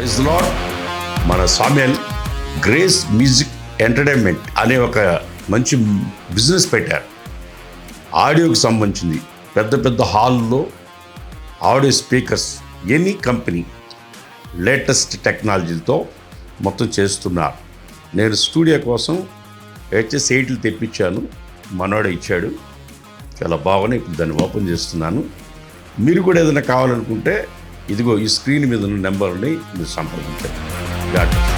Praise Lord. మన Samuel Grace music entertainment అనే ఒక మంచి బిజినెస్ పెట్టారు. ఆడియోకి సంబంధించింది పెద్ద పెద్ద హాల్లో audio speakers, any company latest టెక్నాలజీతో మొత్తం చేస్తున్నారు. నేను స్టూడియో కోసం HS8 తెప్పించాను, మనోడే ఇచ్చాడు. చాలా బాగున్నాయి. ఇప్పుడు దాన్ని ఓపెన్ చేస్తున్నాను. మీరు కూడా ఏదైనా కావాలనుకుంటే ఇదిగో ఈ స్క్రీన్ మీద ఉన్న నెంబర్ని మీరు సంప్రదించండి. God bless.